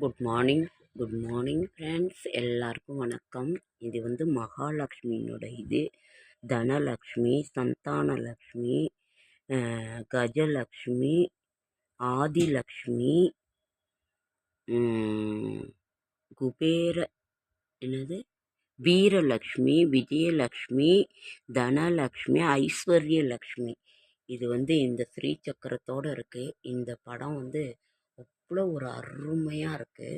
Good morning friends, எல்லாருக்கும் வணக்கம். இது வந்து மகாலட்சுமியினோட இது தனலக்ஷ்மி, சந்தானலக்ஷ்மி, கஜலக்ஷ்மி, ஆதிலக்ஷ்மி, குபேர என்னது வீரலக்ஷ்மி, விஜயலக்ஷ்மி, தனலக்ஷ்மி, ஐஸ்வர்யலக்ஷ்மி. இது வந்து இந்த ஸ்ரீ சக்கரத்தோடு இருக்குது. இந்த படம் வந்து அவ்வளோ ஒரு அருமையாக இருக்குது.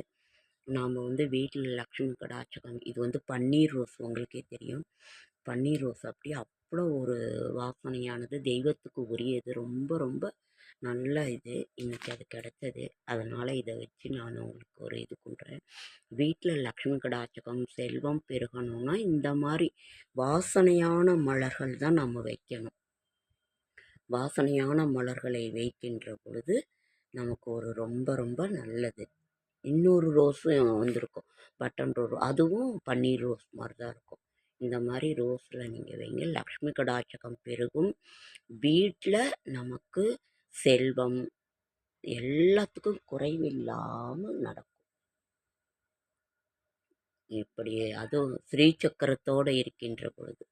நாம் வந்து வீட்டில் லக்ஷ்மி கடாட்சகம், இது வந்து பன்னீர் ரோஸ், உங்களுக்கே தெரியும். பன்னீர் ரோஸ் அப்படியே அவ்வளோ ஒரு வாசனையானது, தெய்வத்துக்கு உரியது, ரொம்ப ரொம்ப நல்ல இது. இன்றைக்கி அது கிடச்சது, அதனால் இதை வச்சு நான் உங்களுக்கு ஒரு இது பண்ணுறேன். வீட்டில் லக்ஷ்மி கடாட்சகம், செல்வம் பெருகணும்னா இந்த மாதிரி வாசனையான மலர்கள் தான் நம்ம வைக்கணும். வாசனையான மலர்களை வைக்கின்ற பொழுது நமக்கு ஒரு ரொம்ப ரொம்ப நல்லது. இன்னொரு ரோஸும் வந்திருக்கும், பட்டன் ரோஸ், அதுவும் பன்னீர் ரோஸ் மாதிரி தான் இருக்கும். இந்த மாதிரி ரோஸில் நீங்கள் வைங்க, லக்ஷ்மி கடாட்சகம் பெருகும். வீட்டில் நமக்கு செல்வம் எல்லாத்துக்கும் குறைவில்லாமல் நடக்கும். இப்படி அதுவும் ஸ்ரீ சக்கரத்தோடு இருக்கின்ற பொழுது,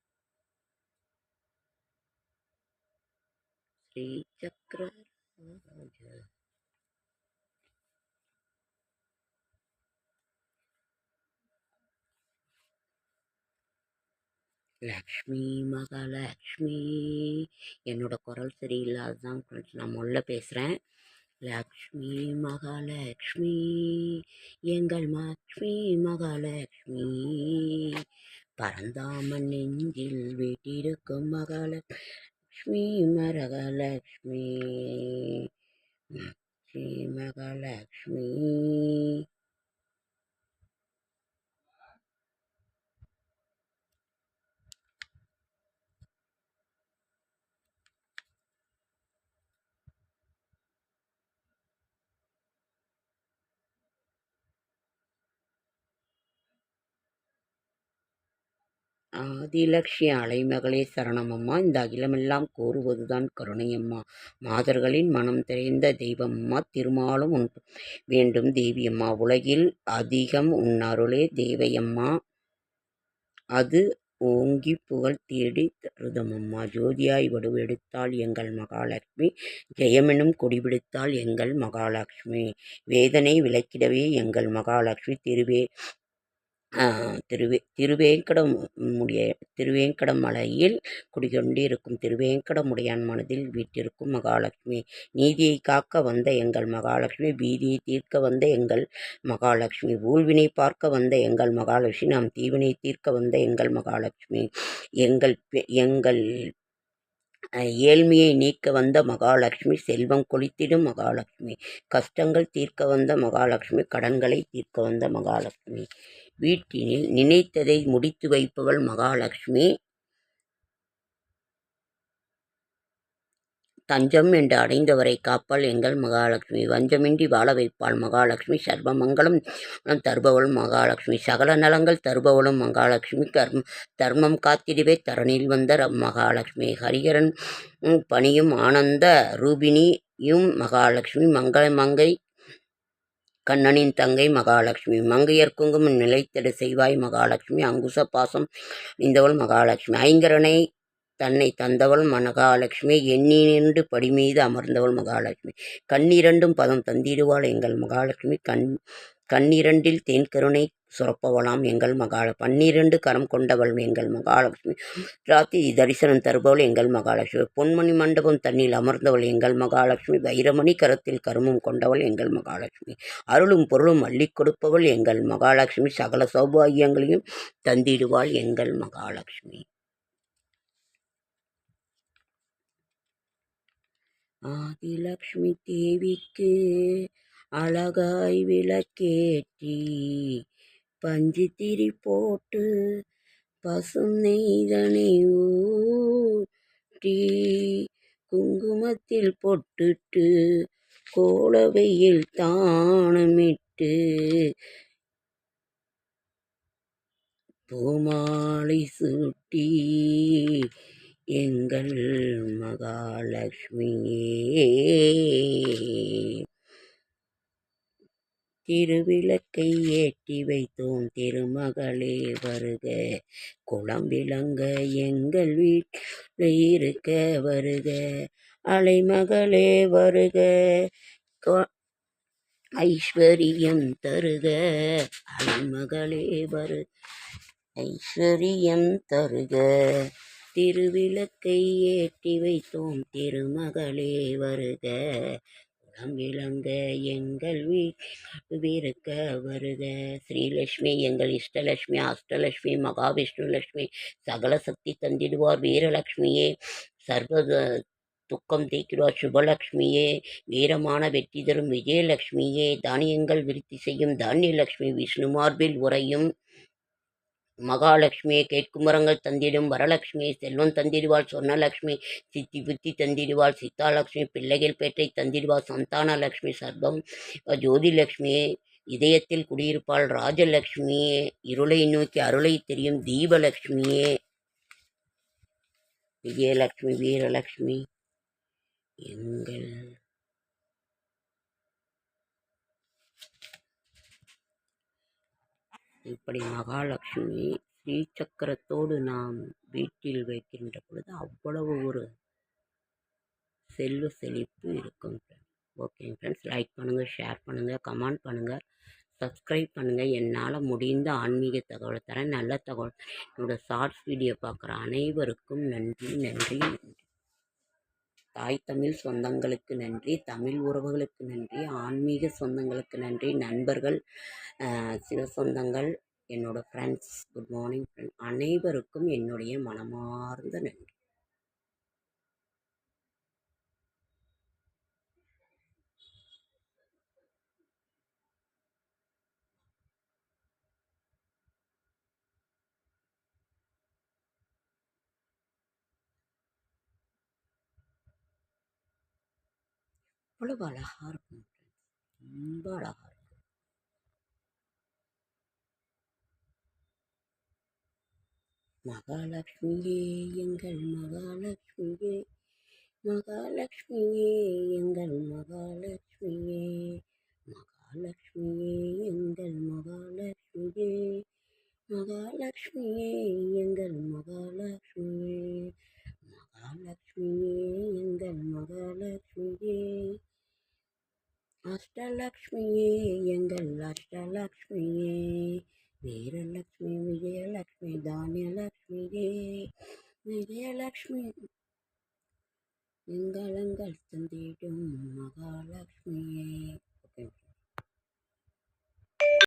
ஸ்ரீ சக்கர லக்ஷ்மி மகாலட்சுமி. என்னோட குரல் சரியில்லாததான் ஃப்ரெண்ட்ஸ், நான் முதல்ல பேசுகிறேன். லக்ஷ்மி மகாலட்சுமி, எங்கள் லக்ஷ்மி மகாலட்சுமி, பரந்தாமன் நெஞ்சில் வீட்டிருக்கும் மகாலட்சுமி மகாலட்சுமி, ஸ்ரீ மகாலட்சுமி. ஆதிலக்ஷ்மி அலைமகளே சரணமம்மா, இந்த அகிலமெல்லாம் கோருவதுதான் கருணையம்மா, மாதர்களின் மனம் தெரிந்த தெய்வம்மா, திருமாலும் உன் வேண்டும் தேவியம்மா, உலகில் அதிகம் உன் அருளே தேவையம்மா, அது ஓங்கி புகழ் தேடி தருதமம்மா, ஜோதியாய் வடுவெடுத்தாள் எங்கள் மகாலட்சுமி, ஜெயமெனும் கொடிபிடித்தாள் எங்கள் மகாலட்சுமி, வேதனை விளக்கிடவே எங்கள் மகாலட்சுமி, திருவேங்கடமலையில் குடிகொண்டிருக்கும் திருவேங்கடமுடையான் மனதில் வீட்டிற்கும் மகாலட்சுமி, நீதியை காக்க வந்த எங்கள் மகாலட்சுமி, பீதியை தீர்க்க வந்த எங்கள் மகாலட்சுமி, ஊழ்வினை பார்க்க வந்த எங்கள் மகாலட்சுமி, நாம் தீவினை தீர்க்க வந்த எங்கள் மகாலட்சுமி, எங்கள் ஏழ்மையை நீக்க வந்த மகாலட்சுமி, செல்வம் கொளித்திடும் மகாலட்சுமி, கஷ்டங்கள் தீர்க்க வந்த மகாலட்சுமி, கடன்களை தீர்க்க வந்த மகாலட்சுமி, வீட்டினில் நினைத்ததை முடித்து வைப்பவள் மகாலட்சுமி, தஞ்சம் என்று அடைந்தவரை காப்பாள் எங்கள் மகாலட்சுமி, வஞ்சமின்றி வாழ வைப்பாள் மகாலட்சுமி, சர்வமங்கலம் தருபவள் மகாலட்சுமி, சகல நலங்கள் தருபவளும் மகாலட்சுமி, தர்மம் காத்திடவே தரணில் வந்த மகாலட்சுமி, ஹரிகரன் பணியும் ஆனந்த ரூபிணியும் மகாலட்சுமி, மங்கை கண்ணனின் தங்கை மகாலட்சுமி, மங்கையர் குங்குமம் நிலைத்திட செய்வாய் மகாலட்சுமி, அங்குச பாசம் இந்தவள் மகாலட்சுமி, ஐங்கரனை தன்னை தந்தவள் மகாலட்சுமி, எண்ணினின்று படிமீது அமர்ந்தவள் மகாலட்சுமி, கண்ணிரண்டும் பதம் தந்திடுவாள் எங்கள் மகாலட்சுமி, கண்ணிரண்டில் தேன்கருணை சுரப்பவளாம் எங்கள் பன்னிரண்டு கரம் கொண்டவள் எங்கள் மகாலட்சுமி, ராத்திரி தரிசனம் தருபவள் எங்கள் மகாலட்சுமி, பொன்மணி மண்டபம் தன்னில் அமர்ந்தவள் எங்கள் மகாலட்சுமி, வைரமணி கரத்தில் கருமம் கொண்டவள் எங்கள் மகாலட்சுமி, அருளும் பொருளும் அள்ளி கொடுப்பவள் எங்கள் மகாலட்சுமி, சகல சௌபாகியங்களையும் தந்திடுவாள் எங்கள் மகாலட்சுமி. ஆதிலக்ஷ்மி தேவிக்கு அழகாய் விளக்கேற்றி, பஞ்சு திரி போட்டு பசும் நெய்தனை ஊற்றி, குங்குமத்தில் பொட்டுட்டு கோலவையில் தானமிட்டு, பூமாலை சூட்டி எங்கள் மகாலட்சுமியே, திருவிளக்கை ஏற்றி வைத்தோம் திருமகளே வருக, குளம் விளங்க எங்கள் வீட்டில் இருக்க வருக, அலைமகளே வருக, ஐஸ்வரியம் தருக, அலைமகளே வருக, ஐஸ்வரியம் தருக. திருவிளக்கை ஏற்றி வைத்தோம் திருமகளே வருக, குளம் விளங்க எங்கள் வீட்டில் இருக்க வருக. ஸ்ரீலட்சுமி எங்கள் இஷ்டலட்சுமி, அஷ்டலட்சுமி, மகாவிஷ்ணு லட்சுமி, சகல சக்தி தந்திடுவார் வீரலட்சுமியே, சர்வ துக்கம் தீக்கிடுவார் சுபலட்சுமியே, வீரமான வெற்றி தரும் விஜயலட்சுமியே, தானியங்கள் விருத்தி செய்யும் தானியலட்சுமி, விஷ்ணு மார்பில் உறையும் மகாலட்சுமியை, கேட்கும் வரங்கள் தந்திடும் வரலட்சுமியை, செல்வம் தந்திடுவாள் சொர்ணலட்சுமி, சித்தி புத்தி தந்திடுவாள் சித்தாலட்சுமி, பிள்ளைகள் பேற்றை தந்திடுவாள் சந்தான லட்சுமி, சர்வம் ஜோதிலட்சுமியே, இதயத்தில் குடியிருப்பாள் ராஜலட்சுமியே, இருளை நோக்கி அருளை தெரியும் தீபலட்சுமியே, விஜயலட்சுமி வீரலட்சுமி எங்கள் இப்படி மகாலட்சுமி ஸ்ரீசக்கரத்தோடு நாம் வீட்டில் வைக்கின்ற பொழுது அவ்வளவு ஒரு செல்வ செழிப்பு இருக்கும். ஓகேங்க ஃப்ரெண்ட்ஸ், லைக் பண்ணுங்கள், ஷேர் பண்ணுங்கள், கமெண்ட் பண்ணுங்கள், சப்ஸ்கிரைப் பண்ணுங்கள். என்னால் முடிந்த ஆன்மீக தகவலை தரேன், நல்ல தகவல். என்னோட ஷார்ட்ஸ் வீடியோ பார்க்குற அனைவருக்கும் நன்றி நன்றி நன்றி. தாய் தமிழ் சொந்தங்களுக்கு நன்றி, தமிழ் உறவுகளுக்கு நன்றி, ஆன்மீக சொந்தங்களுக்கு நன்றி, நண்பர்கள், சிவ சொந்தங்கள், என்னோடய ஃப்ரெண்ட்ஸ், குட் மார்னிங் ஃப்ரெண்ட் அனைவருக்கும் என்னுடைய மனமார்ந்த நன்றி. அவ்வளவு அழகாக இருக்கும், ரொம்ப அழகாக இருக்கும். மகாலட்சுமியே எங்கள் மகாலட்சுமியே, மகாலட்சுமியே எங்கள் மகாலட்சுமியே, மகாலட்சுமியே எங்கள் மகாலட்சுமியே, மகாலட்சுமியே எங்கள் மகாலட்சுமியே, மகாலட்சுமியே எங்கள் மகாலட்சுமியே, அஷ்டலக்ஷ்மியே எங்கள் அஷ்டலக்ஷ்மியே, வீரலக்ஷ்மி விஜயலக்ஷ்மி தானியலக்ஷ்மியே, விஜயலக்ஷ்மி எங்களங்கள் தந்திடும் மகாலட்சுமியே.